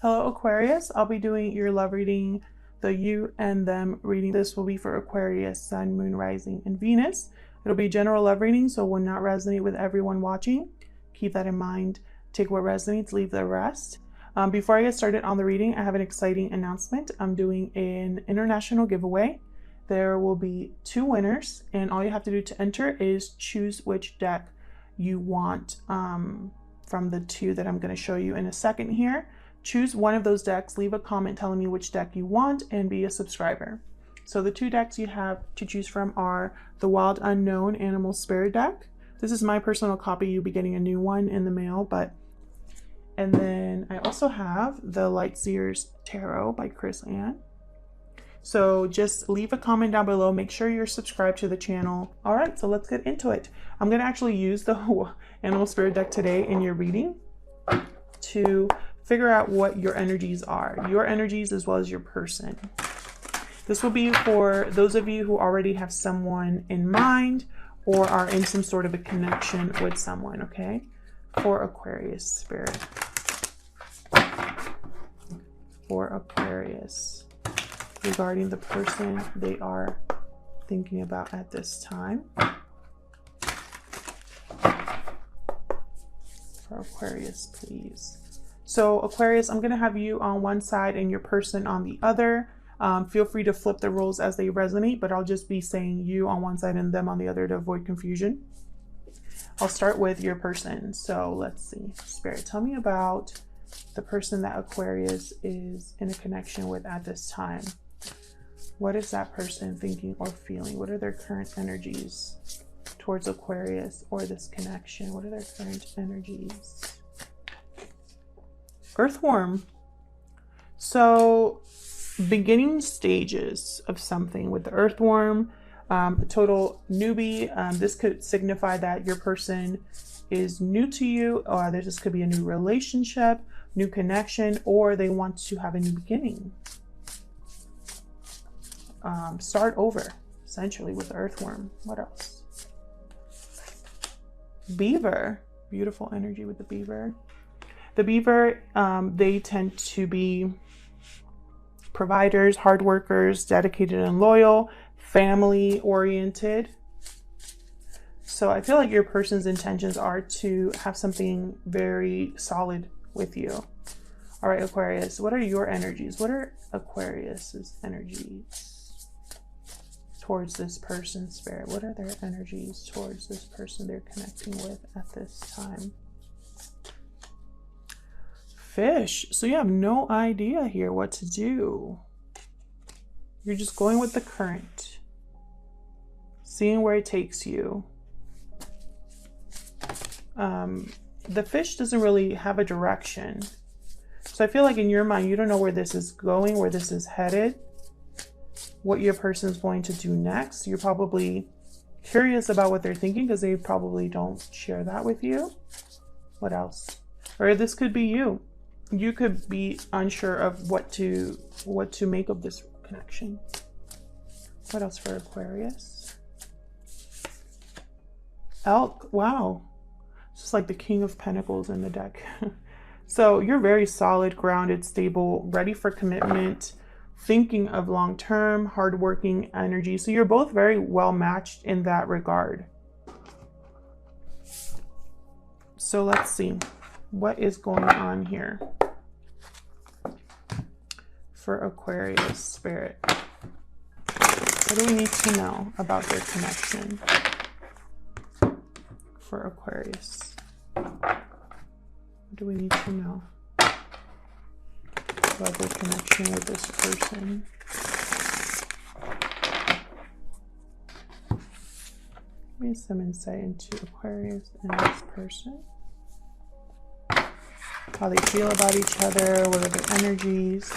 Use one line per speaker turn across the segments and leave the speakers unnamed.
Hello Aquarius, I'll be doing your love reading, the you and them reading. This will be for Aquarius, Sun, Moon, Rising, and Venus. It'll be general love reading, so it will not resonate with everyone watching. Keep that in mind. Take what resonates, leave the rest. Before I get started on the reading, I have an exciting announcement. I'm doing an international giveaway. There will be 2 winners, and all you have to do to enter is choose which deck you want from the 2 that I'm going to show you in a second here. Choose one of those decks, leave a comment telling me which deck you want, and be a subscriber. So the 2 decks you have to choose from are the Wild Unknown Animal Spirit deck. This is my personal copy. You'll be getting a new one in the mail, and then I also have the Lightseers Tarot by AQUARIUS An. So just leave a comment down below. Make sure you're subscribed to the channel. All right, so let's get into it. I'm going to actually use the Animal Spirit deck today in your reading to figure out what your energies are, your energies as well as your person. This will be for those of you who already have someone in mind or are in some sort of a connection with someone, okay? For Aquarius Spirit. For Aquarius, regarding the person they are thinking about at this time. For Aquarius, please. So Aquarius, I'm going to have you on one side and your person on the other. Feel free to flip the roles as they resonate, but I'll just be saying you on one side and them on the other to avoid confusion. I'll start with your person. So let's see. Spirit, tell me about the person that Aquarius is in a connection with at this time. What is that person thinking or feeling? What are their current energies towards Aquarius or this connection? What are their current energies? Earthworm. So beginning stages of something with the earthworm, total newbie. This could signify that your person is new to you, or this could be a new relationship, new connection, or they want to have a new beginning. Start over, essentially, with the earthworm. What else? Beaver. Beautiful energy with the beaver. The beaver, they tend to be providers, hard workers, dedicated and loyal, family oriented. So I feel like your person's intentions are to have something very solid with you. All right, Aquarius, what are your energies? What are Aquarius's energies towards this person, Spirit? What are their energies towards this person they're connecting with at this time? Fish. So you have no idea here what to do. You're just going with the current, seeing where it takes you. The fish doesn't really have a direction. So I feel like in your mind, you don't know where this is going, where this is headed, what your person is going to do next. You're probably curious about what they're thinking because they probably don't share that with you. What else? Or this could be you. You could be unsure of what to make of this connection. What else for Aquarius? Elk. Wow. It's just like the King of Pentacles in the deck. So you're very solid, grounded, stable, ready for commitment, thinking of long-term, hardworking energy. So you're both very well matched in that regard. So let's see. What is going on here for Aquarius Spirit? What do we need to know about their connection for Aquarius? What do we need to know about their connection with this person? Give me some insight into Aquarius and this person. How they feel about each other, what are their energies.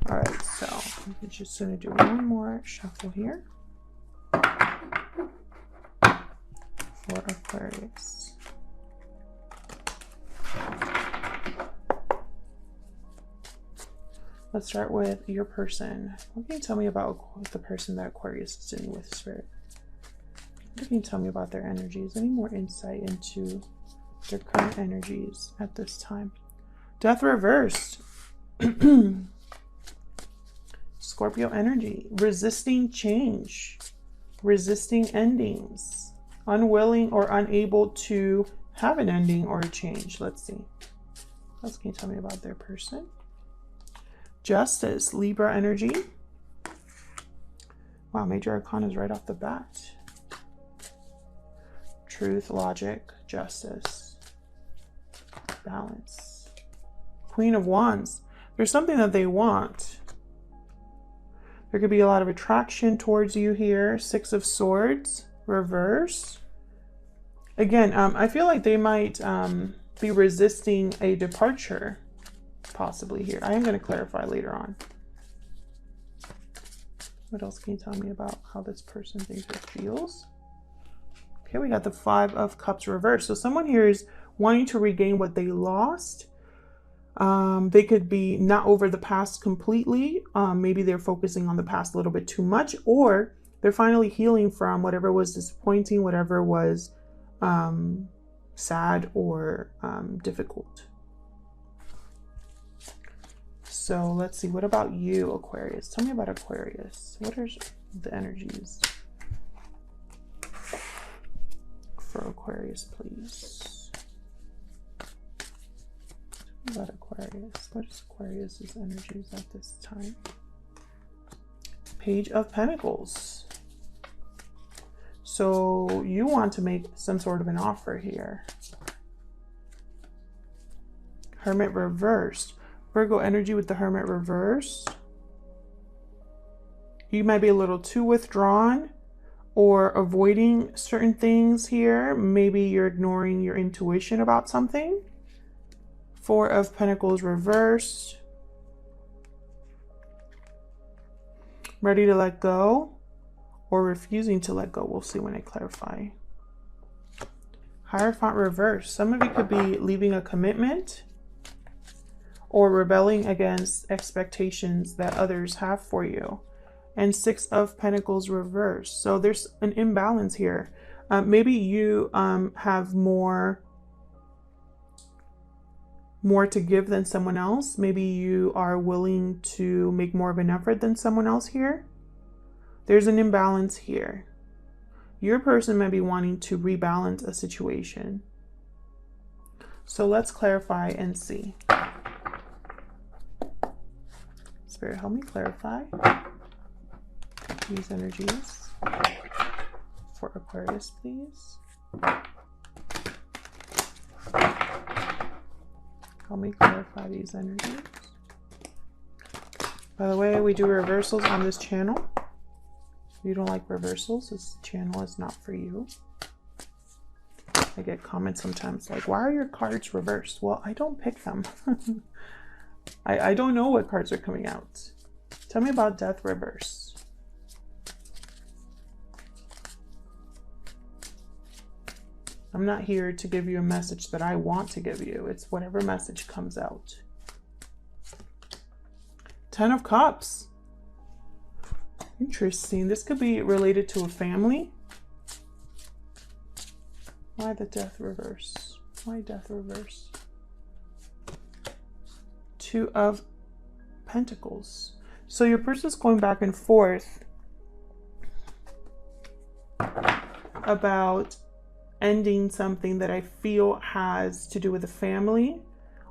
All right, so I'm just going to do one more shuffle here for Aquarius. Let's start with your person. What can you tell me about the person that Aquarius is dealing with, Spirit? What can you tell me about their energies? Any more insight into their current energies at this time? Death reversed. Scorpio energy. Resisting change. Resisting endings. Unwilling or unable to have an ending or a change. Let's see. What else can you tell me about their person? Justice. Libra energy. Wow, major arcana is right off the bat. Truth, logic, justice, balance. Queen of Wands. There's something that they want. There could be a lot of attraction towards you here. Six of Swords, reverse. Again, I feel like they might be resisting a departure, possibly here. I am going to clarify later on. What else can you tell me about how this person thinks or feels? Okay, we got the Five of Cups reversed. So someone here is wanting to regain what they lost. They could be not over the past completely. Maybe they're focusing on the past a little bit too much, or they're finally healing from whatever was disappointing, whatever was sad or difficult. So let's see, what about you, Aquarius? Tell me about Aquarius. What are the energies for Aquarius, please? Tell me about Aquarius. What is Aquarius's energies at this time? Page of Pentacles. So you want to make some sort of an offer here. Hermit reversed. Virgo energy with the Hermit reversed. You might be a little too withdrawn or avoiding certain things here. Maybe you're ignoring your intuition about something. Four of Pentacles reversed. Ready to let go or refusing to let go. We'll see when I clarify. Hierophant reversed. Some of you could be leaving a commitment or rebelling against expectations that others have for you. And Six of Pentacles reversed. So there's an imbalance here. Maybe you have more to give than someone else. Maybe you are willing to make more of an effort than someone else here. There's an imbalance here. Your person might be wanting to rebalance a situation. So let's clarify and see. Spirit, help me clarify these energies for Aquarius, please. Help me clarify these energies. By the way, we do reversals on this channel. If you don't like reversals, this channel is not for you. I get comments sometimes like, why are your cards reversed? Well, I don't pick them. I don't know what cards are coming out. Tell me about Death reverse. I'm not here to give you a message that I want to give you. It's whatever message comes out. Ten of Cups. Interesting. This could be related to a family. Why the Death reverse? Why Death reverse? Two of Pentacles. So your person's going back and forth about ending something that I feel has to do with the family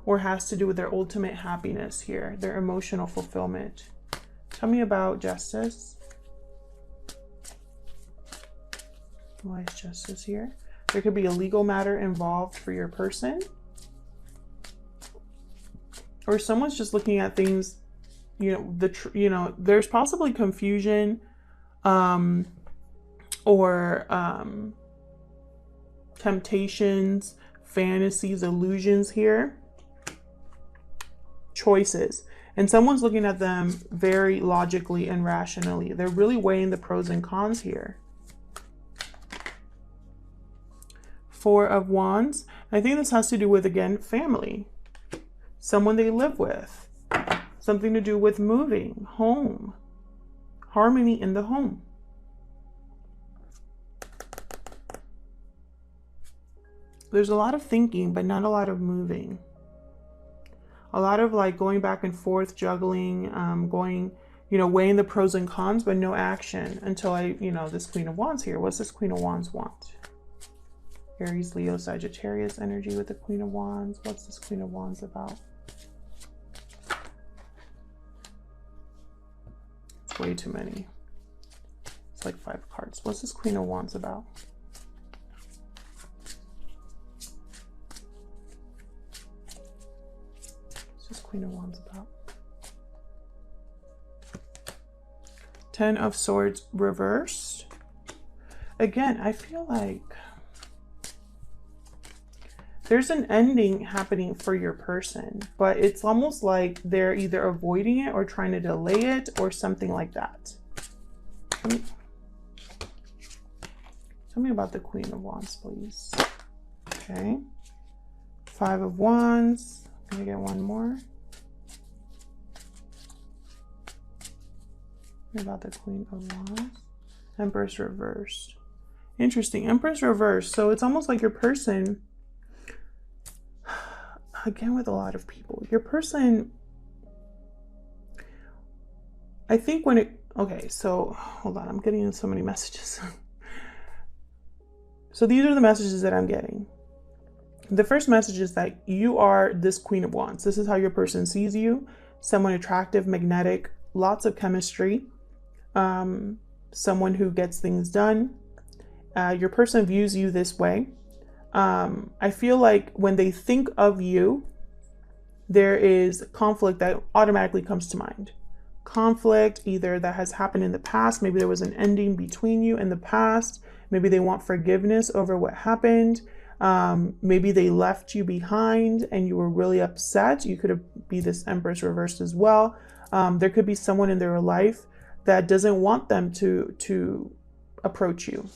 or has to do with their ultimate happiness here, their emotional fulfillment. Tell me about Justice. Why is Justice here? There could be a legal matter involved for your person. Or someone's just looking at things, there's possibly confusion or temptations, fantasies, illusions here. Choices. And someone's looking at them very logically and rationally. They're really weighing the pros and cons here. Four of Wands. I think this has to do with, again, family. Someone they live with. Something to do with moving, home. Harmony in the home. There's a lot of thinking, but not a lot of moving. A lot of like going back and forth, juggling, going, you know, weighing the pros and cons, but no action until this Queen of Wands here. What's this Queen of Wands want? Aries, Leo, Sagittarius energy with the Queen of Wands. What's this Queen of Wands about? It's way too many. It's like 5 cards. What's this Queen of Wands about? What's this Queen of Wands about? 10 of Swords reversed. Again, I feel like there's an ending happening for your person, but it's almost like they're either avoiding it or trying to delay it or something like that. Tell me about the Queen of Wands, please. Okay. 5 of Wands. Can I get one more? Tell me about the Queen of Wands. Empress reversed. Interesting. Empress reversed. So it's almost like your person, again with a lot of people, your person, I think when it, okay, so hold on, I'm getting so many messages. So these are the messages that I'm getting. The first message is that you are this Queen of Wands. This is how your person sees you. Someone attractive, magnetic, lots of chemistry, someone who gets things done. Your person views you this way. I feel like when they think of you, there is conflict that automatically comes to mind. Conflict either that has happened in the past. Maybe there was an ending between you in the past. Maybe they want forgiveness over what happened. Maybe they left you behind and you were really upset. You could be this Empress reversed as well. There could be someone in their life that doesn't want them to approach you.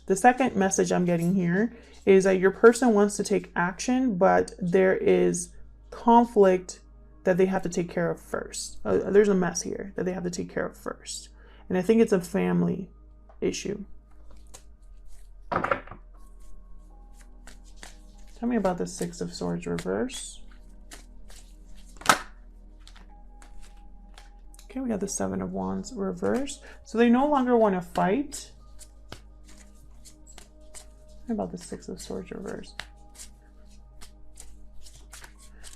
The second message I'm getting here is that your person wants to take action, but there is conflict that they have to take care of first. There's a mess here that they have to take care of first. And I think it's a family issue. Tell me about the 6 of Swords reverse. Okay, we got the 7 of Wands reverse. So they no longer want to fight. What about the 6 of Swords reverse?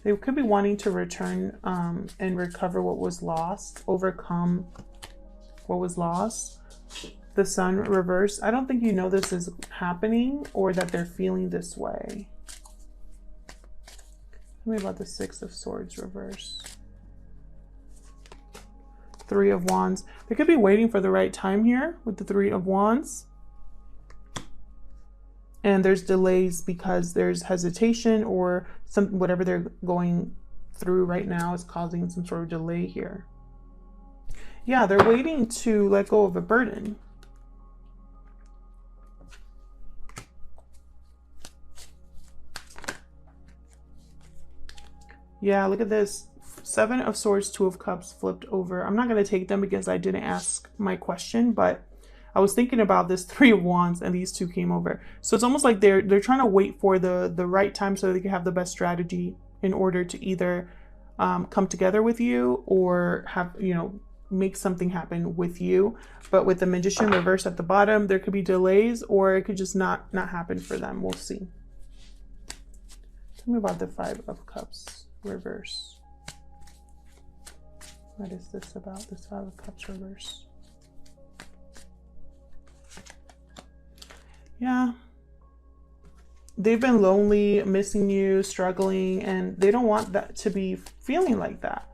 They could be wanting to return and recover what was lost, overcome what was lost. The Sun reverse. I don't think you know this is happening or that they're feeling this way. Tell me about the 6 of Swords reverse. 3 of Wands. They could be waiting for the right time here with the 3 of Wands. And there's delays because there's hesitation or something, whatever they're going through right now is causing some sort of delay here. Yeah, they're waiting to let go of a burden. Yeah, look at this. 7 of Swords, 2 of Cups flipped over. I'm not going to take them because I didn't ask my question, but I was thinking about this 3 of Wands and these 2 came over. So it's almost like they're trying to wait for the right time so they can have the best strategy in order to either come together with you or have, make something happen with you. But with the Magician reverse at the bottom, there could be delays or it could just not happen for them. We'll see. Tell me about the 5 of Cups reverse. What is this about, this 5 of Cups reverse? Yeah, they've been lonely, missing you, struggling, and they don't want that to be feeling like that.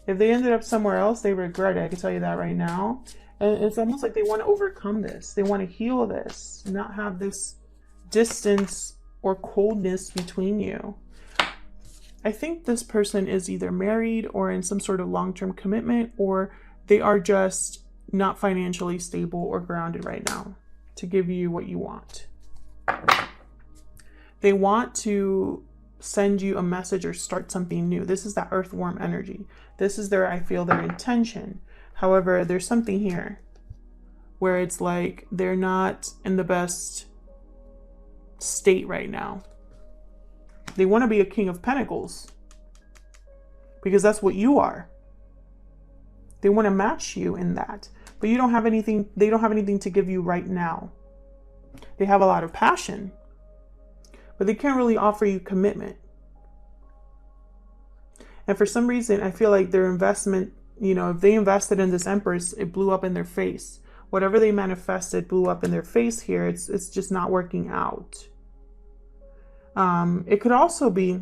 If they ended up somewhere else, they regret it. I can tell you that right now. And it's almost like they want to overcome this. They want to heal this, not have this distance or coldness between you. I think this person is either married or in some sort of long-term commitment, or they are just not financially stable or grounded right now to give you what you want. They want to send you a message or start something new. This is that earthworm energy. This is I feel their intention. However, there's something here where it's like they're not in the best state right now. They want to be a King of Pentacles because that's what you are. They want to match you in that, but you don't have anything. They don't have anything to give you right now. They have a lot of passion, but they can't really offer you commitment. And for some reason, I feel like their investment, you know, if they invested in this Empress, it blew up in their face. Whatever they manifested blew up in their face here. It's just not working out. It could also be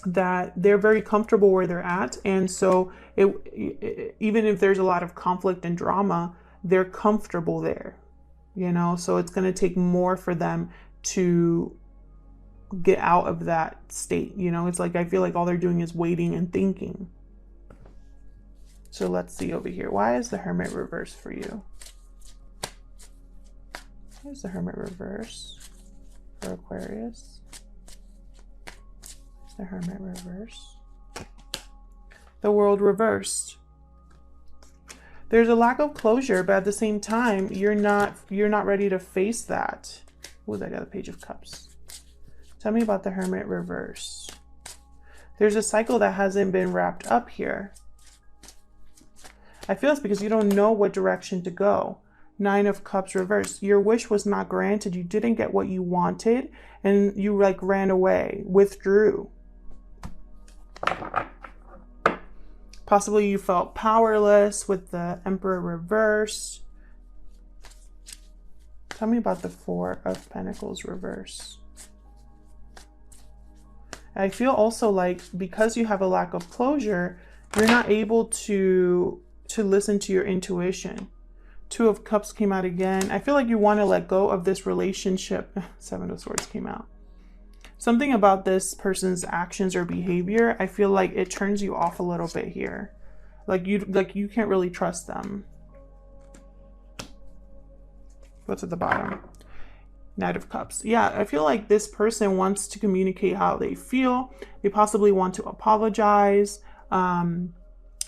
that they're very comfortable where they're at. And so even if there's a lot of conflict and drama, they're comfortable there, you know, so it's going to take more for them to get out of that state. You know, it's like, I feel like all they're doing is waiting and thinking. So let's see over here. Why is the Hermit reverse for you? Why is the Hermit reverse for Aquarius? The Hermit reverse. The World reversed. There's a lack of closure, but at the same time, you're not ready to face that. Oh, I got the Page of Cups. Tell me about the Hermit reverse. There's a cycle that hasn't been wrapped up here. I feel it's because you don't know what direction to go. 9 of Cups reversed. Your wish was not granted. You didn't get what you wanted, and you like ran away, withdrew. Possibly you felt powerless with the Emperor reverse. Tell me about the 4 of Pentacles reverse. I feel also like because you have a lack of closure, you're not able to listen to your intuition. 2 of Cups came out again. I feel like you want to let go of this relationship. 7 of Swords came out. Something about this person's actions or behavior, I feel like it turns you off a little bit here. Like you can't really trust them. What's at the bottom? Knight of Cups. Yeah, I feel like this person wants to communicate how they feel. They possibly want to apologize,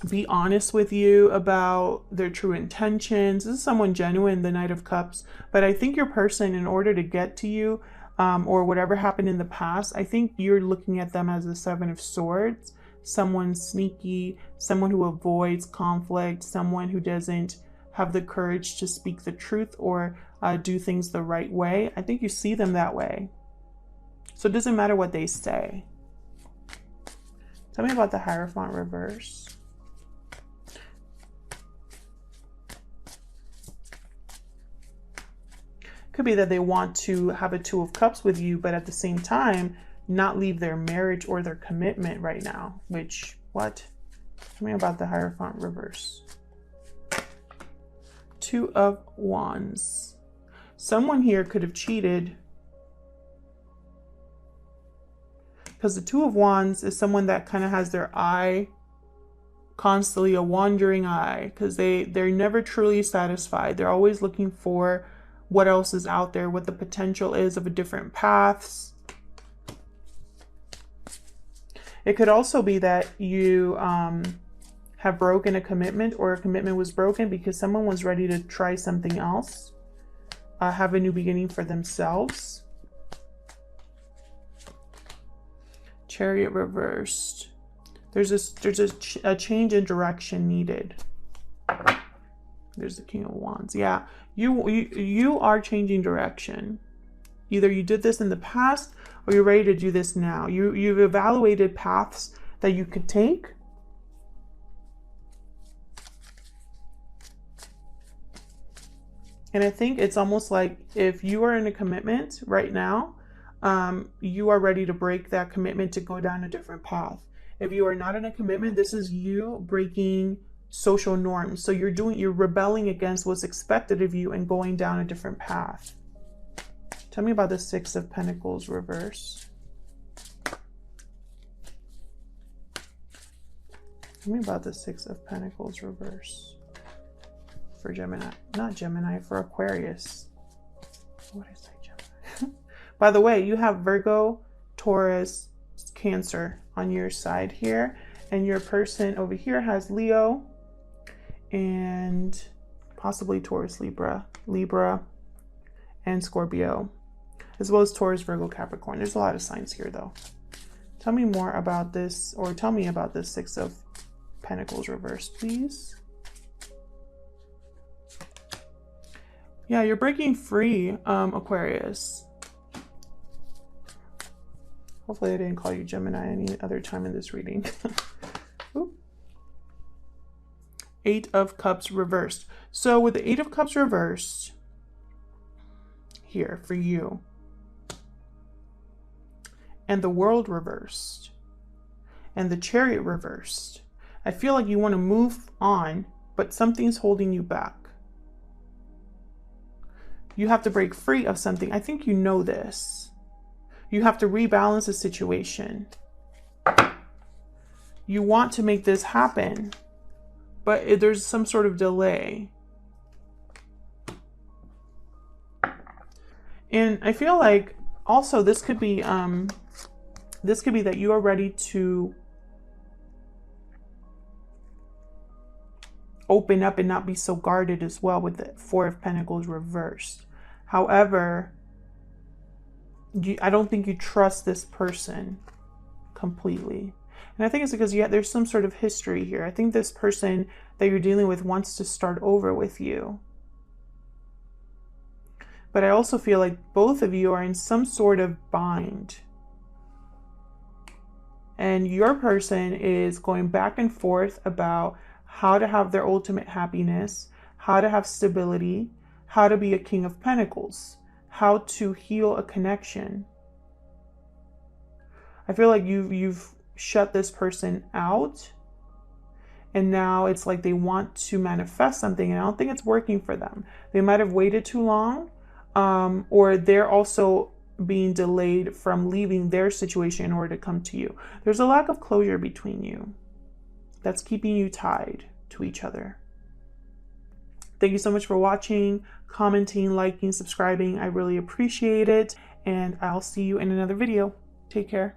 be honest with you about their true intentions. This is someone genuine, the Knight of Cups. But I think your person, in order to get to you, or whatever happened in the past, I think you're looking at them as the 7 of Swords. Someone sneaky, someone who avoids conflict, someone who doesn't have the courage to speak the truth or do things the right way. I think you see them that way. So it doesn't matter what they say. Tell me about the Hierophant reverse. Could be that they want to have a 2 of Cups with you, but at the same time, not leave their marriage or their commitment right now. Which, what? Tell me about the Hierophant reverse. 2 of Wands. Someone here could have cheated. Because the 2 of Wands is someone that kind of has their eye constantly a wandering eye. Because they're never truly satisfied. They're always looking for what else is out there, what the potential is of a different paths. It could also be that you have broken a commitment, or a commitment was broken because someone was ready to try something else, have a new beginning for themselves. Chariot reversed. There's a change in direction needed. There's the King of Wands. Yeah, you are changing direction. Either you did this in the past or you're ready to do this now. You've evaluated paths that you could take. And I think it's almost like if you are in a commitment right now, you are ready to break that commitment to go down a different path. If you are not in a commitment, this is you breaking social norms. So you're rebelling against what's expected of you and going down a different path. Tell me about the 6 of Pentacles reverse. Tell me about the 6 of Pentacles reverse. For Gemini, not Gemini, for Aquarius. What did I say, Gemini? By the way, you have Virgo, Taurus, Cancer on your side here. And your person over here has Leo and possibly Taurus, Libra, and Scorpio, as well as Taurus, Virgo, Capricorn. There's a lot of signs here though. Tell me more about this, or tell me about this Six of Pentacles reverse, please. Yeah, you're breaking free, Aquarius. Hopefully I didn't call you Gemini any other time in this reading. Eight of Cups reversed. So with the Eight of Cups reversed, here for you, and the World reversed, and the Chariot reversed, I feel like you want to move on, but something's holding you back. You have to break free of something. I think you know this. You have to rebalance the situation. You want to make this happen, but there's some sort of delay. And I feel like also this could be that you are ready to open up and not be so guarded as well with the Four of Pentacles reversed. However, I don't think you trust this person completely. And I think it's because there's some sort of history here. I think this person that you're dealing with wants to start over with you. But I also feel like both of you are in some sort of bind. And your person is going back and forth about how to have their ultimate happiness, how to have stability, how to be a King of Pentacles, how to heal a connection. I feel like you've shut this person out, and now it's like they want to manifest something, and I don't think it's working for them. They might have waited too long, or they're also being delayed from leaving their situation in order to come to you. There's a lack of closure between you that's keeping you tied to each other. Thank you so much for watching, commenting, liking, subscribing. I really appreciate it, and I'll see you in another video. Take care.